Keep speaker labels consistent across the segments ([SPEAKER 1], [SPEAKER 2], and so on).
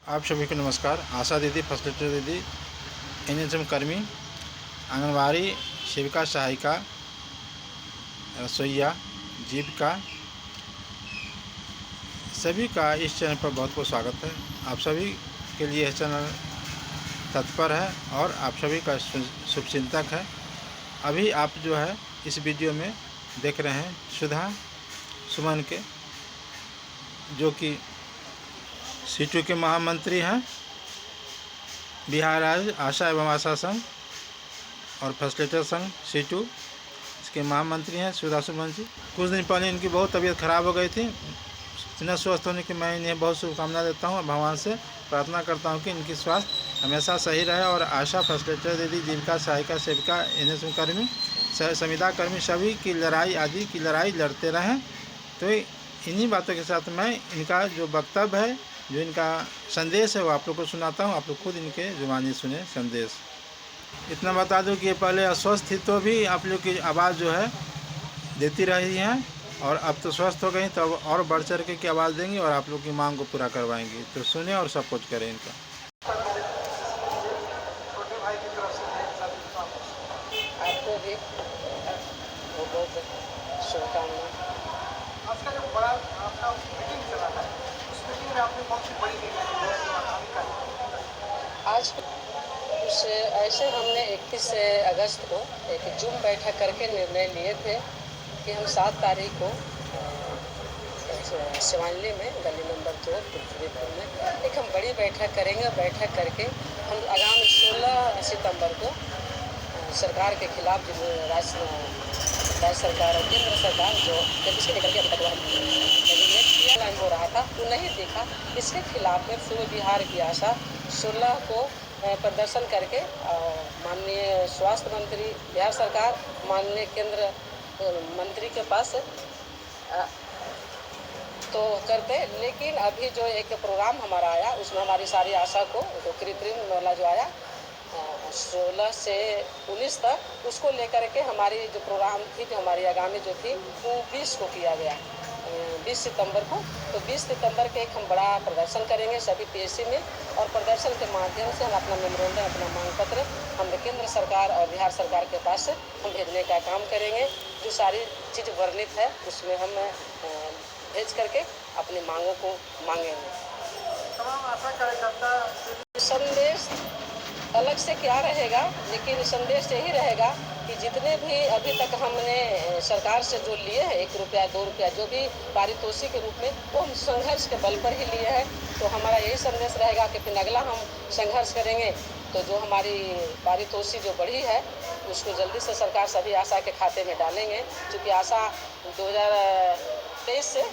[SPEAKER 1] आप सभी को नमस्कार। आशा दीदी, फैसिलिटेटर दीदी, एनएचएम कर्मी, आंगनबाड़ी सेविका, सहायिका, रसोइया, जीविका, सभी का इस चैनल पर बहुत बहुत स्वागत है। आप सभी के लिए यह चैनल तत्पर है और आप सभी का शुभचिंतक है। अभी आप जो है इस वीडियो में देख रहे हैं सुधा सुमन के, जो कि सीटू के महामंत्री हैं, बिहार राज्य आशा एवं आशा संघ और फैसिलिटेटर संघ सीटू, इसके महामंत्री हैं सुधा सुमन जी। कुछ दिन पहले इनकी बहुत तबीयत खराब हो गई थी। इन्हें स्वस्थ होने की मैं इन्हें बहुत शुभकामना देता हूँ और भगवान से प्रार्थना करता हूँ कि इनकी स्वास्थ्य हमेशा सही रहे और आशा, फैसिलिटेटर दीदी, जीविका, सहायिका, सेविका, एनएचएम कर्मी, संविदा कर्मी सभी की लड़ाई आदि की लड़ाई लड़ते रहें। तो इन्हीं बातों के साथ मैं इनका जो वक्तव्य है, जो इनका संदेश है, वो आप लोग को सुनाता हूँ। आप लोग खुद इनके जुबानी सुने संदेश। इतना बता दूं कि ये पहले अस्वस्थ थी तो भी आप लोग की आवाज़ जो है देती रही हैं, और अब तो स्वस्थ हो गई तो अब और बढ़ चढ़ के आवाज़ देंगी और आप लोग की मांग को पूरा करवाएंगी। तो सुने और सपोर्ट करें इनका।
[SPEAKER 2] छोटे भाई की तरफ से
[SPEAKER 3] आपको भी बहुत बहुत शुभकामनाएं।
[SPEAKER 2] आज का जो बड़ा आपका मीटिंग चला है, उस मीटिंग में आपने बहुत सी बड़ी
[SPEAKER 3] आज कुछ ऐसे हमने 31 अगस्त को एक जूम बैठक करके निर्णय लिए थे कि हम 7 तारीख को शिवानली में गली नंबर 2 पृथ्वीपुर में एक हम बड़ी बैठक करेंगे। बैठक करके हम आगामी 16 सितंबर को सरकार के खिलाफ जो राज्य सरकार और केंद्र सरकार जो से निकल के अभी तक रेगुलेट हो रहा था वो नहीं देखा, इसके खिलाफ में पूरे बिहार की आशा 16 को प्रदर्शन करके माननीय स्वास्थ्य मंत्री बिहार सरकार, माननीय केंद्र मंत्री के पास तो करते। लेकिन अभी जो एक प्रोग्राम हमारा आया उसमें हमारी सारी आशा को तो कृत्रिम वाला जो आया 16 से 19 तक, उसको लेकर के हमारी जो प्रोग्राम थी, जो हमारी आगामी जो थी वो 20 को किया गया, 20 सितंबर को। तो 20 सितंबर के एक हम बड़ा प्रदर्शन करेंगे सभी पीएससी में, और प्रदर्शन के माध्यम से हम अपना मेमोरेंडम, अपना मांग पत्र हम केंद्र सरकार और बिहार सरकार के पास हम भेजने का काम करेंगे। जो सारी चीज़ वर्णित है उसमें हम भेज करके अपनी मांगों को मांगेंगे।
[SPEAKER 2] तमाम आशा कार्यकर्ता
[SPEAKER 3] संदेश अलग से क्या रहेगा, लेकिन संदेश यही रहेगा कि जितने भी अभी तक हमने सरकार से जो लिए हैं 1 रुपया 2 रुपया जो भी पारितोषिक के रूप में, वो हम संघर्ष के बल पर ही लिए हैं। तो हमारा यही संदेश रहेगा कि फिर अगला हम संघर्ष करेंगे तो जो हमारी पारितोषिक जो बढ़ी है उसको जल्दी से सरकार सभी आशा के खाते में डालेंगे। चूँकि आशा 2023 से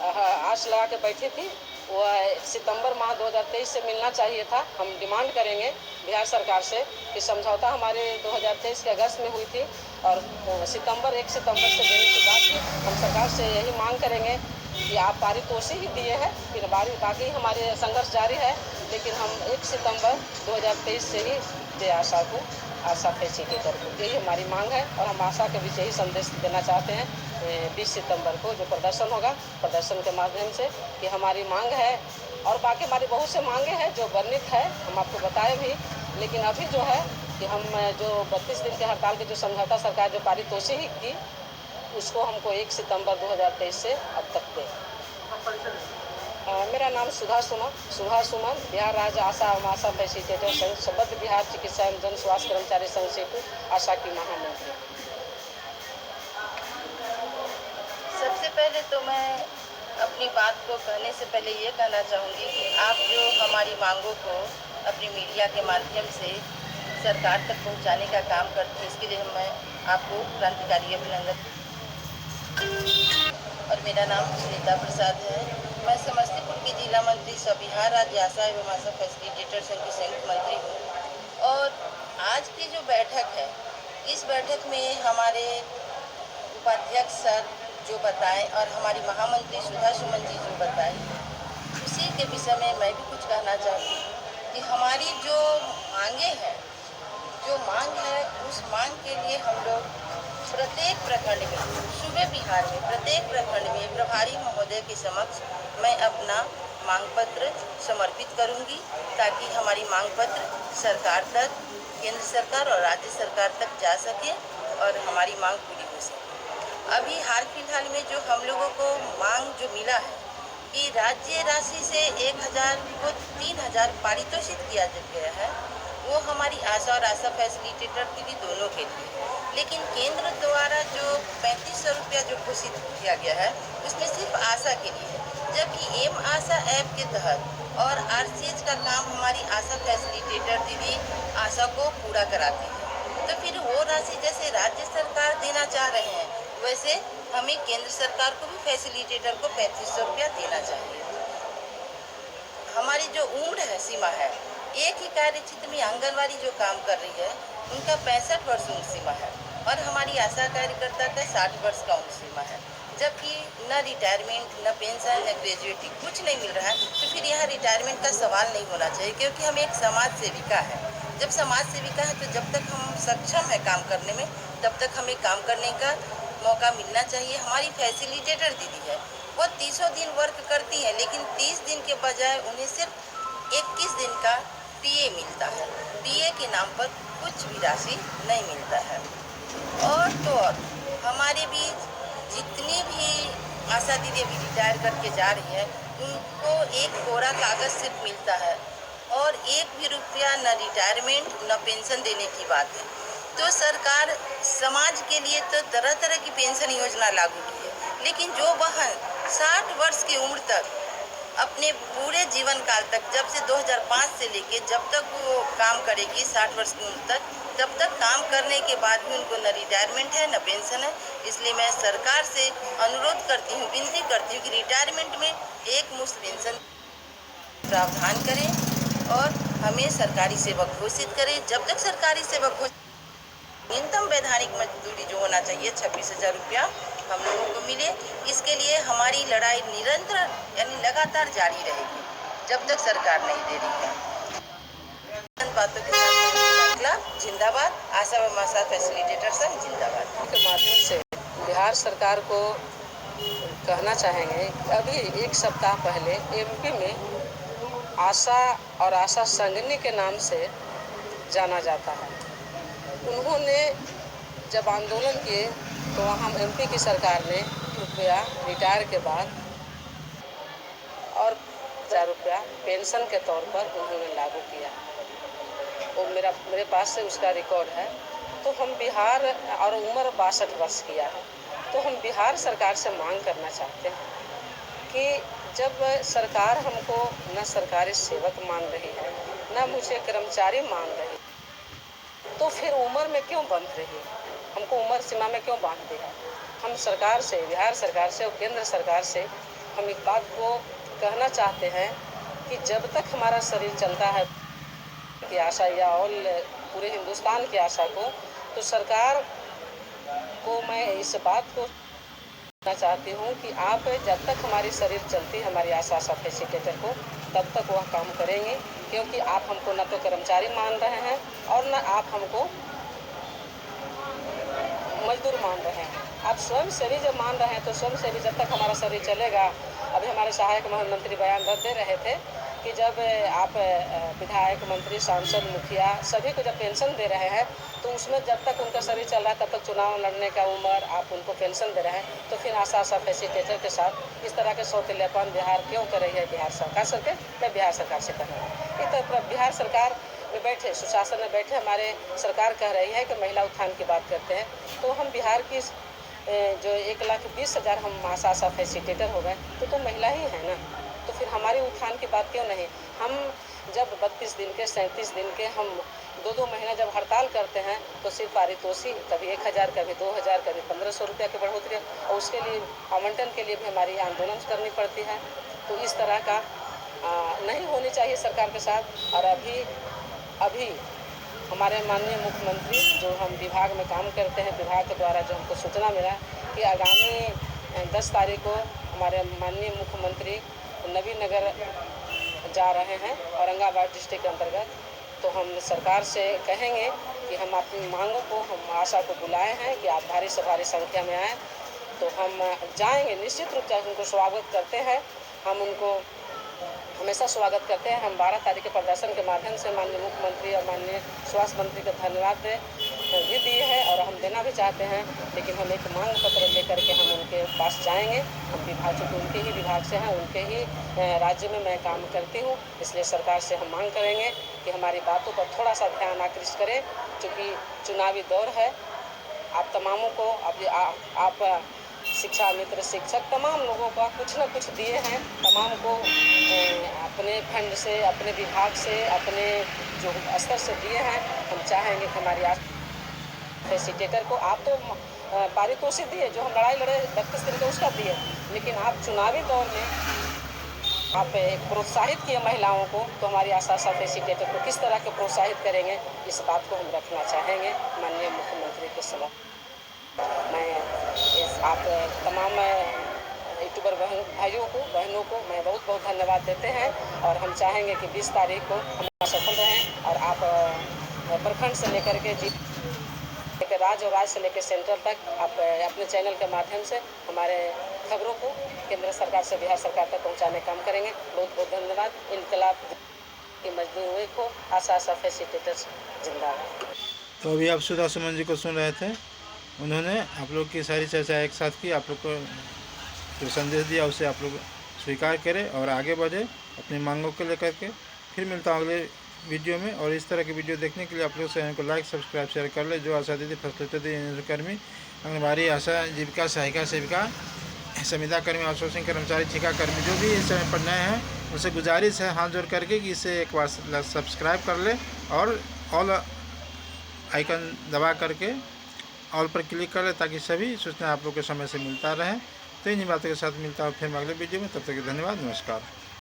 [SPEAKER 3] आश लगा के बैठी थी, वो सितंबर माह 2023 से मिलना चाहिए था। हम डिमांड करेंगे बिहार सरकार से कि समझौता हमारे 2023 के अगस्त में हुई थी और 1 सितंबर से देने की बात थी। हम सरकार से यही मांग करेंगे कि आप पारितोषिक ही दिए हैं, फिर बाकी हमारे संघर्ष जारी है, लेकिन हम 1 सितंबर 2023 से ही दे आशा को, आशा फैसिलिटी करके, यही हमारी मांग है। और हम आशा के बीच यही संदेश देना चाहते हैं 20 सितंबर को जो प्रदर्शन होगा, प्रदर्शन के माध्यम से कि हमारी मांग है, और बाकी हमारी बहुत से मांगे हैं जो वर्णित है, हम आपको बताए भी। लेकिन अभी जो है कि हम जो 32 दिन के हड़ताल के जो समझौता सरकार जो पारितोषिक की, उसको हमको 1 सितंबर 2023 से अब तक दे। मेरा नाम सुधा सुमन, बिहार राज्य आशा एवं आशा फैसिलिटेटर संघ, सबद्ध बिहार चिकित्सा एवं जन स्वास्थ्य कर्मचारी संघ सीटू, आशा की महामंत्री।
[SPEAKER 4] सबसे पहले तो मैं अपनी बात को कहने से पहले ये कहना चाहूँगी कि आप जो हमारी मांगों को अपनी मीडिया के माध्यम से सरकार तक पहुँचाने का काम करते हैं, इसके लिए मैं आपको क्रांतिकारी अभिनंदन। और मेरा नाम सुनीता प्रसाद है। मैं समस्तीपुर की जिला मंत्री सह बिहार राज्य आशा एवं आशा फैसिलिटेटर संघ की संयुक्त मंत्री हूँ। और आज की जो बैठक है, इस बैठक में हमारे उपाध्यक्ष सर जो बताएं और हमारी महामंत्री सुधा सुमन जी जो बताएं, उसी के विषय में मैं भी कुछ कहना चाहती हूँ कि हमारी जो मांगे हैं, जो मांग है, उस मांग के लिए हम लोग प्रत्येक प्रखंड में, सूबे बिहार में प्रत्येक प्रखंड में प्रभारी महोदय के समक्ष मैं अपना मांग पत्र समर्पित करूंगी ताकि हमारी मांग पत्र सरकार तक, केंद्र सरकार और राज्य सरकार तक जा सके और हमारी मांग पूरी हो सके। अभी हाल फिलहाल में जो हम लोगों को मांग जो मिला है कि राज्य राशि से 1000 को 3000 पारितोषित किया गया है, वो हमारी आशा और आशा फैसिलिटेटर दीदी दोनों के लिए। लेकिन केंद्र द्वारा जो 3500 रुपया जो घोषित किया गया है उसमें सिर्फ आशा के लिए है, जबकि एम आशा ऐप के तहत और आरसीएच का काम हमारी आशा फैसिलिटेटर दीदी आशा को पूरा कराती है। तो फिर वो राशि जैसे राज्य सरकार देना चाह रहे हैं वैसे हमें केंद्र सरकार को भी फैसिलिटेटर को 3500 रुपया देना चाहिए। हमारी जो उम्र है सीमा है, एक ही कार्य क्षेत्र में आंगनवाड़ी जो काम कर रही है उनका 65 वर्ष उम्र सीमा है और हमारी आशा कार्यकर्ता का 60 वर्ष का उम्र सीमा है, जबकि न रिटायरमेंट, न पेंशन, न ग्रेजुएटी कुछ नहीं मिल रहा है। तो फिर यहाँ रिटायरमेंट का सवाल नहीं होना चाहिए, क्योंकि हम एक समाज सेविका है। जब समाज सेविका है तो जब तक हम सक्षम है काम करने में तब तक हमें काम करने का मौका मिलना चाहिए। हमारी फैसिलिटेटर दीदी है, वो 30 दिन वर्क करती है, लेकिन 30 दिन के बजाय उन्हें सिर्फ 21 दिन का टीए मिलता है। टीए के नाम पर कुछ भी राशि नहीं मिलता है। और तो और हमारे बीच जितनी भी आशा दीदी अभी रिटायर करके जा रही है उनको एक कोरा कागज़ सिर्फ मिलता है और 1 भी रुपया न रिटायरमेंट न पेंशन देने की बात है। तो सरकार समाज के लिए तो तरह तरह की पेंशन योजना लागू की है, लेकिन जो बहन 60 वर्ष की उम्र तक अपने पूरे जीवन काल तक, जब से 2005 से लेके जब तक वो काम करेगी 60 वर्ष की उम्र तक, तब तक काम करने के बाद भी उनको न रिटायरमेंट है न पेंशन है। इसलिए मैं सरकार से अनुरोध करती हूँ, विनती करती हूँ कि रिटायरमेंट में एक मुश्त पेंशन प्रावधान करें और हमें सरकारी सेवक घोषित करें। जब तक सरकारी सेवक घोषित, न्यूनतम वैधानिक मजदूरी जो होना चाहिए 26,000 रुपया हम लोगों को मिले। इसके लिए हमारी लड़ाई निरंतर यानी लगातार जारी रहेगी जब तक सरकार नहीं दे रही है। बातों के साथ जिंदाबाद, आशा व आशा फैसिलिटेटर संघ जिंदाबाद
[SPEAKER 3] के माध्यम से बिहार सरकार को कहना चाहेंगे, अभी एक सप्ताह पहले एमपी में आशा और आशा संगनी के नाम से जाना जाता है। उन्होंने जब आंदोलन किए तो वहाँ एमपी की सरकार ने रुपया रिटायर के बाद और 1000 रुपया पेंशन के तौर पर उन्होंने लागू किया। वो मेरे पास से उसका रिकॉर्ड है। तो हम बिहार, और उम्र 62 वर्ष किया है, तो हम बिहार सरकार से मांग करना चाहते हैं कि जब सरकार हमको न सरकारी सेवक मान रही है न मुझे कर्मचारी मान रही, तो फिर उम्र में क्यों बंध रही है? हमको उम्र सीमा में क्यों बांध दिया? हम सरकार से, बिहार सरकार से और केंद्र सरकार से हम एक बात को कहना चाहते हैं कि जब तक हमारा शरीर चलता है की आशा या और पूरे हिंदुस्तान की आशा को, तो सरकार को मैं इस बात को कहना चाहती हूँ कि आप जब तक हमारी शरीर चलती है, हमारी आशा फैसिलिटेटर को, तब तक वह काम करेंगे, क्योंकि आप हमको न तो कर्मचारी मान रहे हैं और न आप हमको मजदूर मान रहे हैं। आप स्वयं सेवी जब मान रहे हैं तो स्वयं सेवी जब तक हमारा शरीर चलेगा। अभी हमारे सहायक मंत्री बयान दे रहे थे कि जब आप विधायक, मंत्री, सांसद, मुखिया सभी को जब पेंशन दे रहे हैं तो उसमें जब तक उनका शरीर चल रहा है तब तक चुनाव लड़ने का उम्र आप उनको पेंशन दे रहे हैं, तो फिर आशा फैसिलिटेटर के साथ इस तरह के सौतेलेपन बिहार क्यों कर रही है बिहार सरकार? मैं बिहार सरकार से कह रहा हूँ। एक तरफ बिहार सरकार में बैठे, सुशासन में बैठे हमारे सरकार कह रही है कि महिला उत्थान की बात करते हैं, तो हम बिहार की जो 1,20,000 हम आशा फैसिलिटेटर हो गए तो महिला ही है ना, तो फिर हमारी उत्थान की बात क्यों नहीं? हम जब 32 दिन के, 37 दिन के, हम 2-2 महीना जब हड़ताल करते हैं तो सिर्फ पारितोषिक कभी 1,000, कभी 2,000, कभी 1,500 रुपया की बढ़ोतरी, और उसके लिए आवंटन के लिए भी हमारी आंदोलन करनी पड़ती है। तो इस तरह का नहीं होनी चाहिए सरकार के साथ। और अभी हमारे माननीय मुख्यमंत्री, जो हम विभाग में काम करते हैं, विभाग के द्वारा जो हमको सूचना मिला कि आगामी 10 तारीख को हमारे माननीय मुख्यमंत्री नवीनगर जा रहे हैं औरंगाबाद डिस्ट्रिक्ट के अंतर्गत, तो हम सरकार से कहेंगे कि हम अपनी मांगों को, हम आशा को बुलाए हैं कि आप भारी से भारी संख्या में आएँ, तो हम जाएंगे, निश्चित रूप से उनको स्वागत करते हैं। हम उनको हमेशा स्वागत करते हैं। हम 12 तारीख के प्रदर्शन के माध्यम से माननीय मुख्यमंत्री और माननीय स्वास्थ्य मंत्री को धन्यवाद भी दिए हैं और हम देना भी चाहते हैं, लेकिन हम एक मांग पत्र लेकर के हम उनके पास जाएंगे। हम विभाग, चूँकि उनके ही विभाग से हैं, उनके ही राज्य में मैं काम करती हूँ, इसलिए सरकार से हम मांग करेंगे कि हमारी बातों पर थोड़ा सा ध्यान आकृष्ट करें, क्योंकि चुनावी दौर है। आप तमामों को आप शिक्षा मित्र, शिक्षक, तमाम लोगों का कुछ न कुछ दिए हैं, तमाम को अपने फंड से, अपने विभाग से, अपने जो स्तर से दिए हैं। हम चाहेंगे कि हमारी फैसिलिटेटर को आप तो पारितोषिक दिए, जो हम लड़ाई लड़े 32 दिन का उसका दिए, लेकिन आप चुनावी दौर में आप प्रोत्साहित किए महिलाओं को, तो हमारी आशा फैसिलिटेटर को किस तरह के प्रोत्साहित करेंगे, इस बात को हम रखना चाहेंगे माननीय मुख्यमंत्री के समक्ष। मैं आप तमाम यूट्यूबर भाइयों को, बहनों को मैं बहुत बहुत धन्यवाद देते हैं और हम चाहेंगे कि 20 तारीख को हम सफल रहें और आप प्रखंड से लेकर के राज्य और राज्य से लेकर सेंट्रल तक आप अपने चैनल के माध्यम से हमारे खबरों को केंद्र सरकार से बिहार सरकार तक पहुंचाने का काम करेंगे। बहुत बहुत धन्यवाद। इनकलाब की मजदूरों को आशा फैसिलिटेटर्स जिंदाबाद।
[SPEAKER 1] तो अभी आप सुधा सुमन जी को सुन रहे थे। उन्होंने आप लोग की सारी चर्चा एक साथ की, आप लोग को जो संदेश दिया उसे आप लोग स्वीकार करें और आगे बढ़े अपनी मांगों को लेकर के। फिर मिलता हूँ अगले वीडियो में, और इस तरह की वीडियो देखने के लिए आप लोग चैनल को लाइक, सब्सक्राइब, शेयर कर ले। जो आशा दीदी, फैसिलिटेटर कर्मी, आंगनबाड़ी, आशा जीविका सहायिका सेविका, संविदा कर्मी, आउटसोर्सिंग कर्मचारी, ठेका कर्मी, जो भी इस समय पर नए हैं, उनसे गुजारिश है हाथ जोड़ करके कि इसे एक बार सब्सक्राइब कर ले और ऑल आइकन दबा करके ऑल पर क्लिक कर ले, ताकि सभी सूचना आप लोग के समय से मिलता रहे। तो इन्हीं बातों के साथ मिलता हूँ फिर अगले वीडियो में। तब तक धन्यवाद, नमस्कार।